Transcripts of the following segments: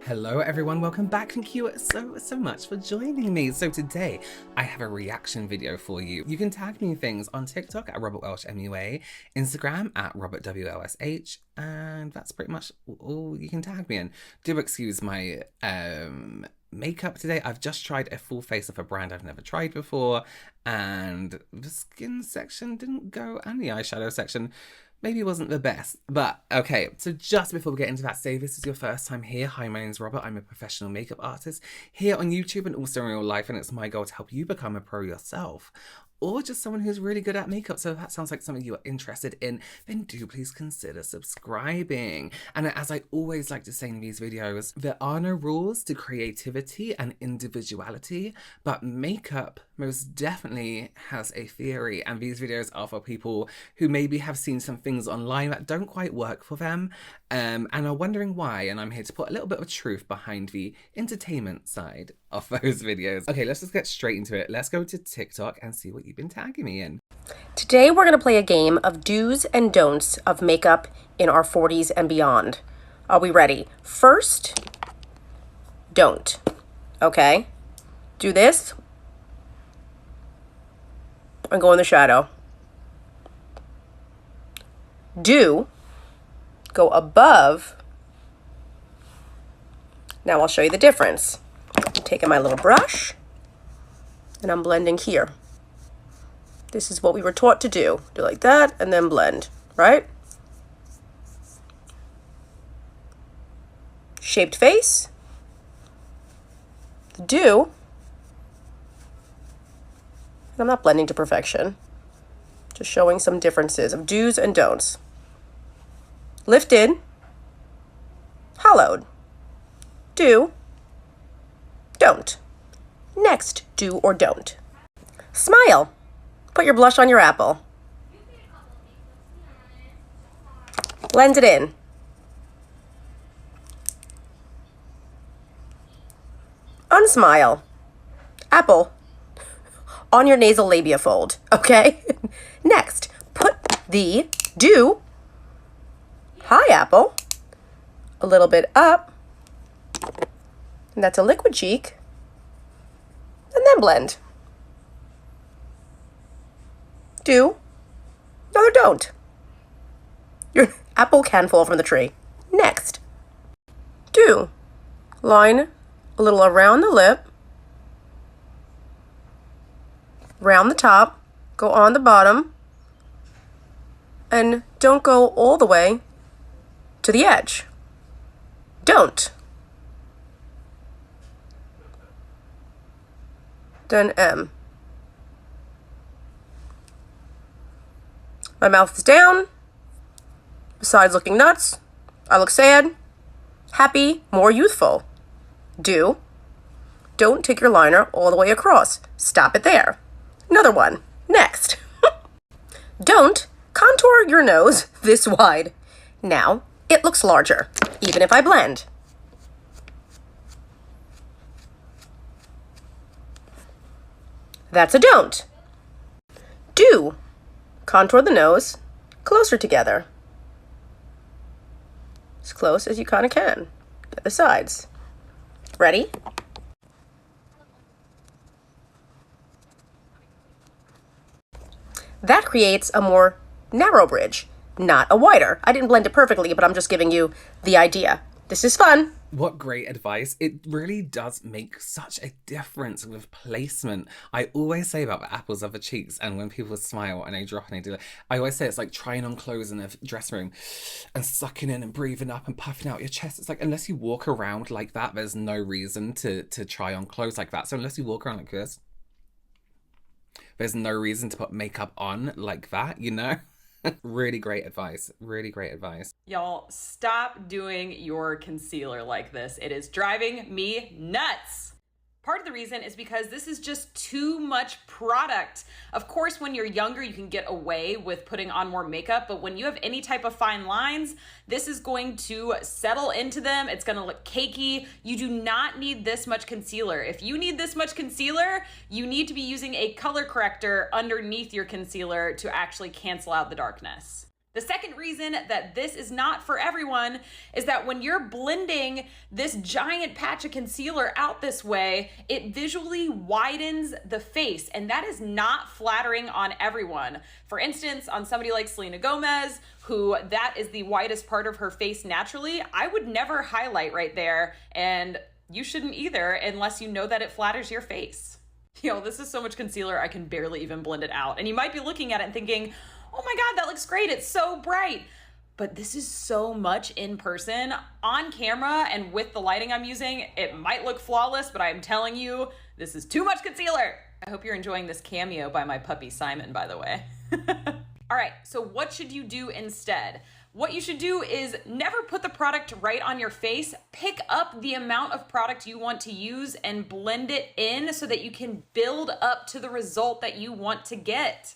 Hello everyone, welcome back. Thank you so much for joining me. So today I have a reaction video for you. You can tag me things on TikTok at Robert Welsh MUA, Instagram at Robert WLSH, and that's pretty much all you can tag me in. Do excuse my makeup today. I've just tried a full face of a brand I've never tried before, and the skin section didn't go, and the eyeshadow section maybe wasn't the best, but okay. So just before we get into that, say this is your first time here. Hi, my name's Robert. I'm a professional makeup artist here on YouTube and also in real life, and it's my goal to help you become a pro yourself, or just someone who's really good at makeup. So if that sounds like something you are interested in, then do please consider subscribing. And as I always like to say in these videos, there are no rules to creativity and individuality, but makeup most definitely has a theory, and these videos are for people who maybe have seen some things online that don't quite work for them, and are wondering why, and I'm here to put a little bit of truth behind the entertainment side of those videos. Okay, let's just get straight into it. Let's go to TikTok and see what you've been tagging me in. Today we're going to play a game of do's and don'ts of makeup in our 40s and beyond. Are we ready? First, don't. Okay? Do this and go in the shadow. Do, go above. Now I'll show you the difference. I'm taking my little brush and I'm blending here. This is what we were taught to do. Do like that and then blend, right? Shaped face. The do. I'm not blending to perfection. Just showing some differences of do's and don'ts. Lifted. Hollowed. Do. Don't. Next, do or don't. Smile. Put your blush on your apple. Blend it in. Unsmile. Apple on your nasal labia fold, okay? Next, put the do, hi apple, a little bit up, and that's a liquid cheek, and then blend. Do, another don't. Your apple can fall from the tree. Next, do, line a little around the lip, round the top, go on the bottom, and don't go all the way to the edge. Don't. Then M. My mouth is down. Besides looking nuts, I look sad, happy, more youthful. Do. Don't take your liner all the way across. Stop it there. Another one. Next. Don't contour your nose this wide. Now it looks larger, even if I blend. That's a don't. Do. Contour the nose closer together. As close as you kind of can. At the sides. Ready? That creates a more narrow bridge, not a wider. I didn't blend it perfectly, but I'm just giving you the idea. This is fun. What great advice. It really does make such a difference with placement. I always say about the apples of the cheeks, and when people smile and they drop and they do it, I always say it's like trying on clothes in a dressing room and sucking in and breathing up and puffing out your chest. It's like, unless you walk around like that, there's no reason to try on clothes like that. So unless you walk around like this, there's no reason to put makeup on like that, you know? Really great advice. Really great advice. Y'all, stop doing your concealer like this. It is driving me nuts. Part of the reason is because this is just too much product. Of course, when you're younger, you can get away with putting on more makeup, but when you have any type of fine lines, this is going to settle into them. It's gonna look cakey. You do not need this much concealer. If you need this much concealer, you need to be using a color corrector underneath your concealer to actually cancel out the darkness. The second reason that this is not for everyone is that when you're blending this giant patch of concealer out this way, it visually widens the face, and that is not flattering on everyone. For instance, on somebody like Selena Gomez, who that is the widest part of her face naturally, I would never highlight right there, and you shouldn't either unless you know that it flatters your face. Yo, this is so much concealer, I can barely even blend it out. And you might be looking at it and thinking, oh my God, that looks great, it's so bright. But this is so much in person. On camera and with the lighting I'm using, it might look flawless, but I'm telling you, this is too much concealer. I hope you're enjoying this cameo by my puppy Simon, by the way. All right, so what should you do instead? What you should do is never put the product right on your face. Pick up the amount of product you want to use and blend it in so that you can build up to the result that you want to get.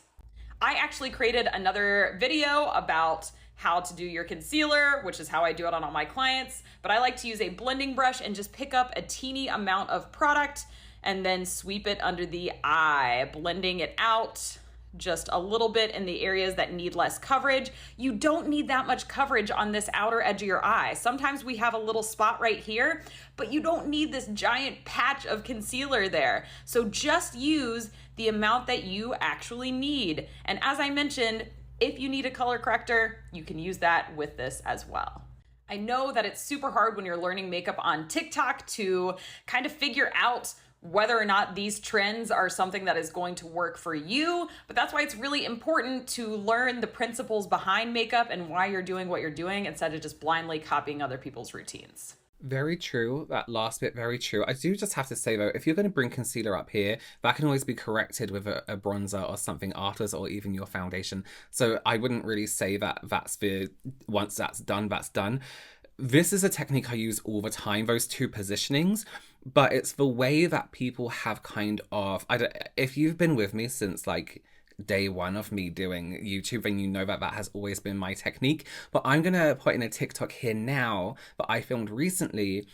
I actually created another video about how to do your concealer, which is how I do it on all my clients, but I like to use a blending brush and just pick up a teeny amount of product and then sweep it under the eye, blending it out just a little bit in the areas that need less coverage. You don't need that much coverage on this outer edge of your eye. Sometimes we have a little spot right here, but you don't need this giant patch of concealer there. So just use the amount that you actually need. And as I mentioned, if you need a color corrector, you can use that with this as well. I know that it's super hard when you're learning makeup on TikTok to kind of figure out whether or not these trends are something that is going to work for you, but that's why it's really important to learn the principles behind makeup and why you're doing what you're doing instead of just blindly copying other people's routines. Very true. That last bit, very true. I do just have to say though, if you're going to bring concealer up here, that can always be corrected with a bronzer or something afterwards, or even your foundation. So I wouldn't really say that that's the, once that's done, that's done. This is a technique I use all the time, those two positionings, but it's the way that people have kind of, if you've been with me since like day one of me doing YouTube, then you know that that has always been my technique. But I'm gonna put in a TikTok here now that I filmed recently,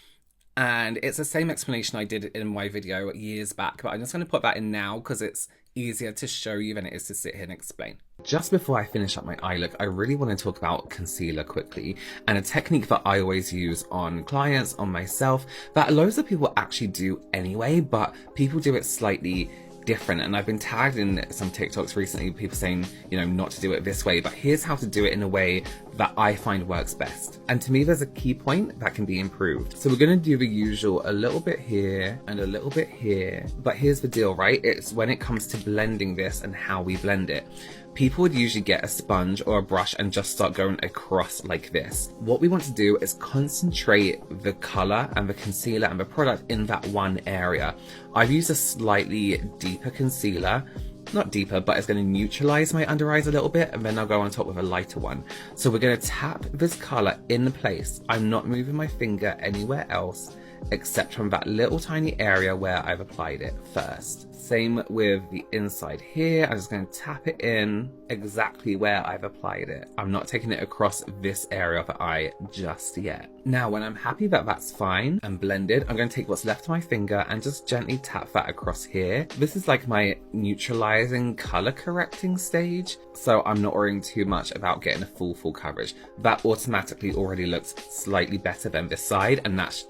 and it's the same explanation I did in my video years back, but I'm just gonna put that in now because it's easier to show you than it is to sit here and explain. Just before I finish up my eye look, I really want to talk about concealer quickly, and a technique that I always use on clients, on myself, that loads of people actually do anyway, but people do it slightly different. And I've been tagged in some TikToks recently, people saying, you know, not to do it this way, but here's how to do it in a way that I find works best. And to me, there's a key point that can be improved. So we're going to do the usual, a little bit here and a little bit here. But here's the deal, right? It's when it comes to blending this and how we blend it. People would usually get a sponge or a brush and just start going across like this. What we want to do is concentrate the color and the concealer and the product in that one area. I've used a slightly deeper concealer, not deeper, but it's going to neutralize my under eyes a little bit, and then I'll go on top with a lighter one. So we're going to tap this color in place. I'm not moving my finger anywhere else except from that little tiny area where I've applied it first. Same with the inside here. I'm just going to tap it in exactly where I've applied it. I'm not taking it across this area of the eye just yet. Now, when I'm happy that that's fine and blended, I'm going to take what's left of my finger and just gently tap that across here. This is like my neutralizing color correcting stage, so I'm not worrying too much about getting a full coverage. That automatically already looks slightly better than this side, and that's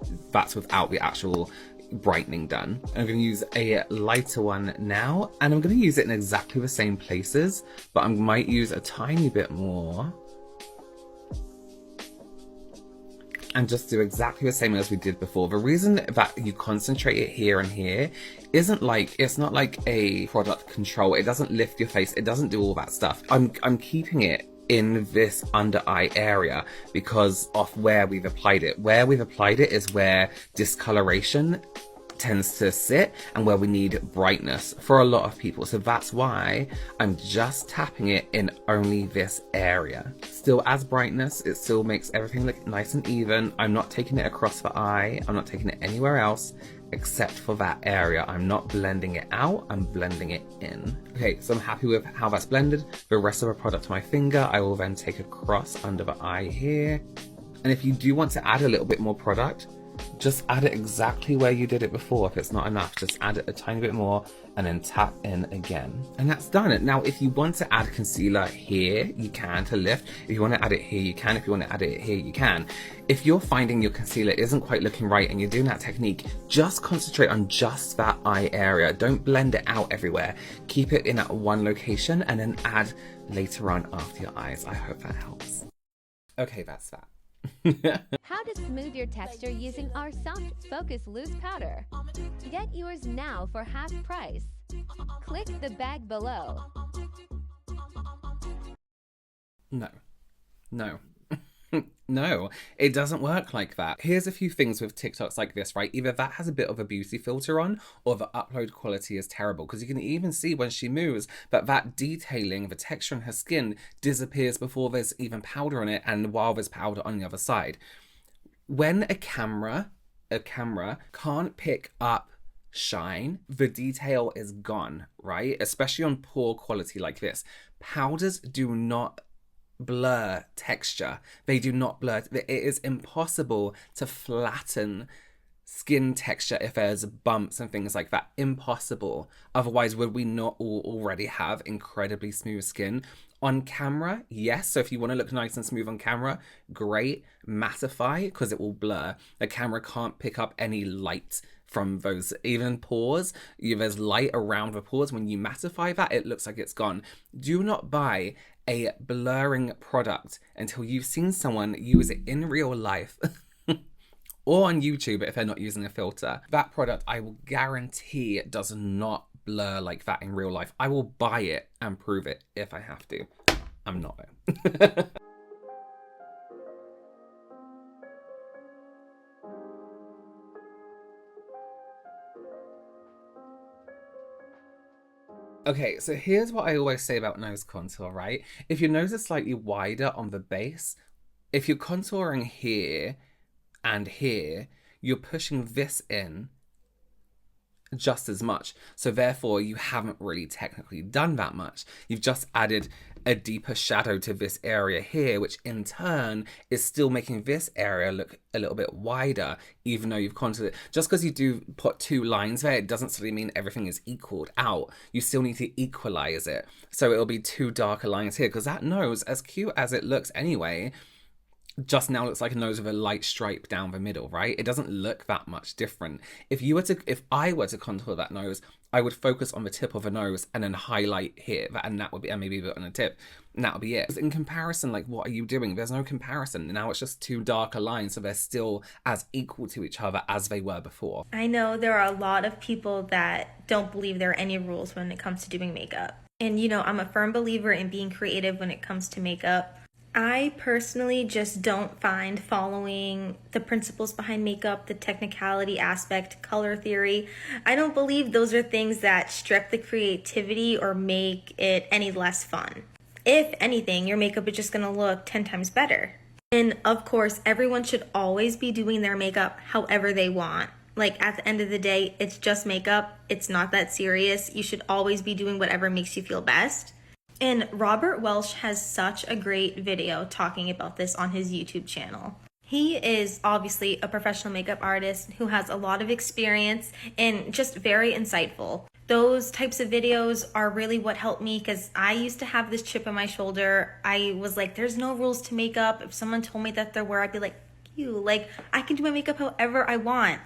without the actual brightening done. I'm going to use a lighter one now, and I'm going to use it in exactly the same places, but I might use a tiny bit more and just do exactly the same as we did before. The reason that you concentrate it here and here isn't like, it's not like a product control. It doesn't lift your face. It doesn't do all that stuff. I'm keeping it in this under eye area because of where we've applied it. Where we've applied it is where discoloration tends to sit and where we need brightness for a lot of people. So that's why I'm just tapping it in only this area. Still adds brightness. It still makes everything look nice and even. I'm not taking it across the eye. I'm not taking it anywhere else except for that area. I'm not blending it out, I'm blending it in. Okay, so I'm happy with how that's blended. The rest of the product to my finger, I will then take across under the eye here. And if you do want to add a little bit more product, just add it exactly where you did it before. If it's not enough, just add it a tiny bit more and then tap in again. And that's done. Now, if you want to add concealer here, you can to lift. If you want to add it here, you can. If you want to add it here, you can. If you're finding your concealer isn't quite looking right and you're doing that technique, just concentrate on just that eye area. Don't blend it out everywhere. Keep it in at one location and then add later on after your eyes. I hope that helps. Okay, that's that. How to smooth your texture using our Soft Focus Loose Powder. Get yours now for half price. Click the bag below. No. No, it doesn't work like that. Here's a few things with TikToks like this, right? Either that has a bit of a beauty filter on or the upload quality is terrible, because you can even see when she moves that detailing, the texture on her skin disappears before there's even powder on it and while there's powder on the other side. When a camera can't pick up shine, the detail is gone, right? Especially on poor quality like this. Powders do not blur texture. They do not blur. It is impossible to flatten skin texture if there's bumps and things like that. Impossible. Otherwise, would we not all already have incredibly smooth skin? On camera, yes. So if you want to look nice and smooth on camera, great. Mattify, because it will blur. The camera can't pick up any light from those, even pores. There's light around the pores. When you mattify that, it looks like it's gone. Do not buy a blurring product until you've seen someone use it in real life or on YouTube if they're not using a filter. That product, I will guarantee, does not blur like that in real life. I will buy it and prove it if I have to. I'm not though. Okay, so here's what I always say about nose contour, right? If your nose is slightly wider on the base, if you're contouring here and here, you're pushing this in just as much. So therefore, you haven't really technically done that much. You've just added a deeper shadow to this area here, which in turn is still making this area look a little bit wider, even though you've contoured it. Just because you do put two lines there, it doesn't necessarily mean everything is equaled out. You still need to equalize it. So it'll be two darker lines here, because that nose, as cute as it looks anyway, just now looks like a nose with a light stripe down the middle, right? It doesn't look that much different. If I were to contour that nose, I would focus on the tip of the nose and then highlight here, and that would be, and maybe a bit on the tip, and that would be it. In comparison, like, what are you doing? There's no comparison. Now it's just two darker lines, so they're still as equal to each other as they were before. I know there are a lot of people that don't believe there are any rules when it comes to doing makeup. And, you know, I'm a firm believer in being creative when it comes to makeup. I personally just don't find following the principles behind makeup, the technicality aspect, color theory. I don't believe those are things that strip the creativity or make it any less fun. If anything, your makeup is just going to look 10 times better. And of course, everyone should always be doing their makeup however they want. Like, at the end of the day, it's just makeup. It's not that serious. You should always be doing whatever makes you feel best. And Robert Welsh has such a great video talking about this on his YouTube channel. He is obviously a professional makeup artist who has a lot of experience and just very insightful. Those types of videos are really what helped me, because I used to have this chip on my shoulder. I was like, there's no rules to makeup. If someone told me that there were, I'd be like, you, like, I can do my makeup however I want.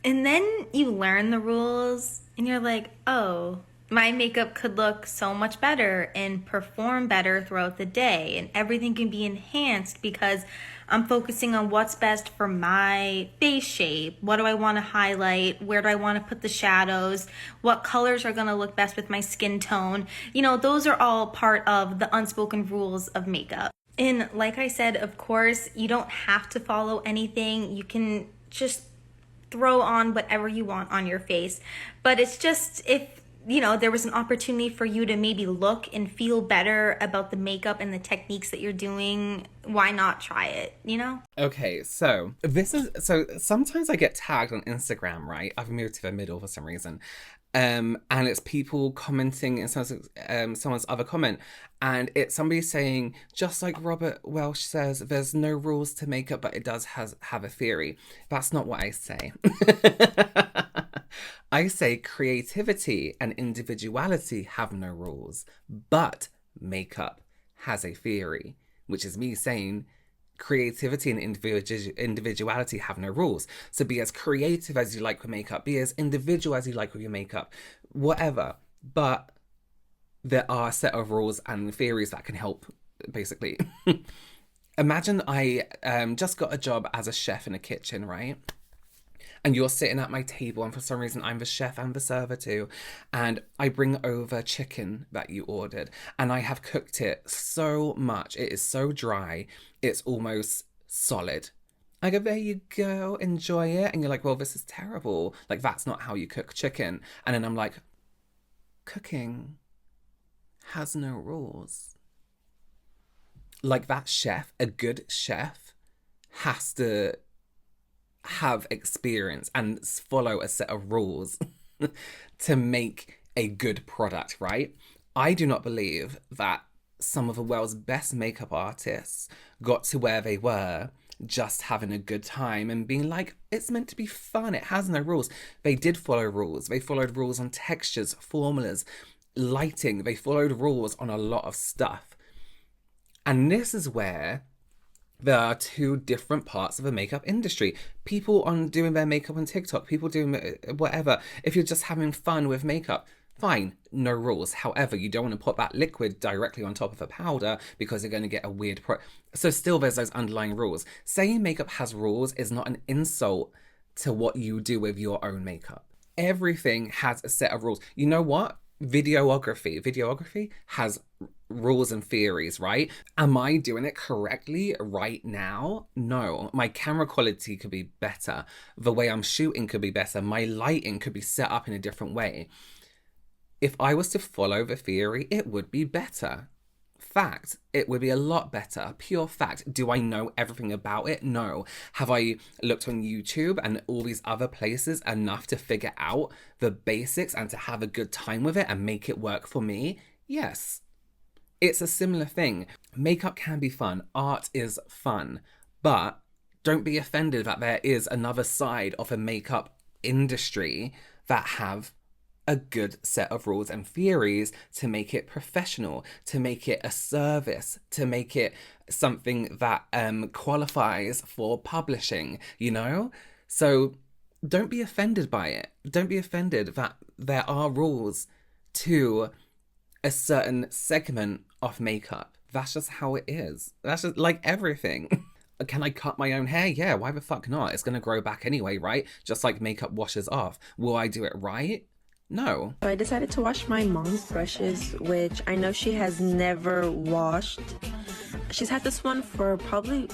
And then you learn the rules and you're like, oh, my makeup could look so much better and perform better throughout the day, and everything can be enhanced because I'm focusing on what's best for my face shape. What do I want to highlight? Where do I want to put the shadows? What colors are going to look best with my skin tone? You know, those are all part of the unspoken rules of makeup. And like I said, of course, you don't have to follow anything. You can just throw on whatever you want on your face. But it's just, if you know, there was an opportunity for you to maybe look and feel better about the makeup and the techniques that you're doing, why not try it, you know? Okay, so sometimes I get tagged on Instagram, right? I've moved to the middle for some reason. And it's people commenting in someone's other comment, and it's somebody saying, just like Robert Welsh says, there's no rules to makeup, but it does have a theory. That's not what I say. I say creativity and individuality have no rules, but makeup has a theory, which is me saying creativity and individuality have no rules. So be as creative as you like with makeup, be as individual as you like with your makeup, whatever. But there are a set of rules and theories that can help, basically. Imagine I just got a job as a chef in a kitchen, right? And you're sitting at my table, and for some reason I'm the chef and the server too, and I bring over chicken that you ordered, and I have cooked it so much, it is so dry, it's almost solid. I go, there you go, enjoy it. And you're like, well, this is terrible. Like, that's not how you cook chicken. And then I'm like, cooking has no rules. Like, that chef, a good chef, has to have experience and follow a set of rules to make a good product, right? I do not believe that some of the world's best makeup artists got to where they were just having a good time and being like, it's meant to be fun, it has no rules. They did follow rules. They followed rules on textures, formulas, lighting. They followed rules on a lot of stuff. And this is where there are two different parts of the makeup industry. People on doing their makeup on TikTok, people doing whatever. If you're just having fun with makeup, fine, no rules. However, you don't want to put that liquid directly on top of a powder because you're going to get a weird so still there's those underlying rules. Saying makeup has rules is not an insult to what you do with your own makeup. Everything has a set of rules. You know what? Videography has rules and theories, right? Am I doing it correctly right now? No. My camera quality could be better. The way I'm shooting could be better. My lighting could be set up in a different way. If I was to follow the theory, it would be better. Fact, it would be a lot better. Pure fact. Do I know everything about it? No. Have I looked on YouTube and all these other places enough to figure out the basics and to have a good time with it and make it work for me? Yes. It's a similar thing. Makeup can be fun. Art is fun. But don't be offended that there is another side of a makeup industry that have a good set of rules and theories to make it professional, to make it a service, to make it something that qualifies for publishing, you know? So don't be offended by it. Don't be offended that there are rules to a certain segment of makeup. That's just how it is. That's just like everything. Can I cut my own hair? Yeah, why the fuck not? It's gonna grow back anyway, right? Just like makeup washes off. Will I do it right? No. So I decided to wash my mom's brushes, which I know she has never washed. She's had this one for probably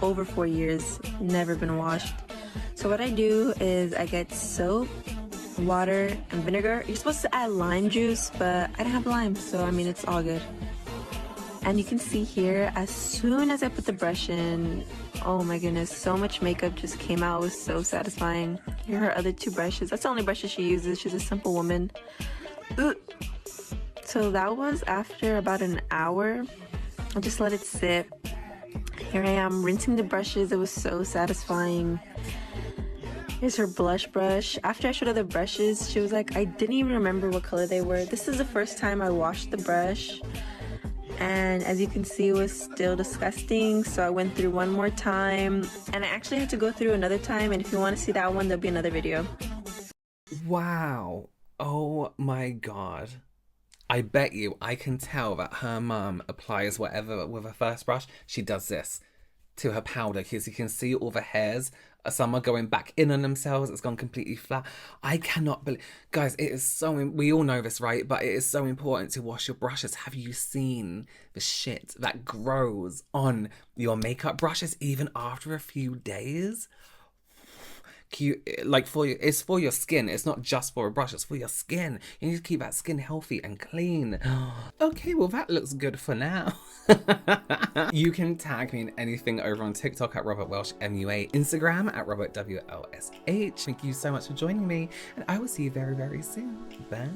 over 4 years, never been washed. So what I do is I get soap, water, and vinegar. You're supposed to add lime juice, but I don't have lime, so I mean, it's all good. And you can see here, as soon as I put the brush in, oh my goodness, so much makeup just came out. It was so satisfying. Here are her other two brushes. That's the only brushes she uses. She's a simple woman. Ugh. So that was after about an hour. I just let it sit. Here I am rinsing the brushes. It was so satisfying. Here's her blush brush. After I showed her the brushes, she was like, I didn't even remember what color they were. This is the first time I washed the brush. And as you can see, it was still disgusting. So I went through one more time. And I actually had to go through another time. And if you want to see that one, there'll be another video. Wow. Oh my God. I bet you I can tell that her mum applies whatever with her first brush. She does this to her powder because you can see all the hairs. Some are going back in on themselves. It's gone completely flat. I cannot believe... Guys, it is so... We all know this, right? But it is so important to wash your brushes. Have you seen the shit that grows on your makeup brushes even after a few days? like it's for your skin. It's not just for a brush, it's for your skin. You need to keep that skin healthy and clean. Okay, well that looks good for now. You can tag me in anything over on TikTok at Robert Welsh MUA, Instagram at Robert WLSH. Thank you so much for joining me, and I will see you very, very soon. Bye.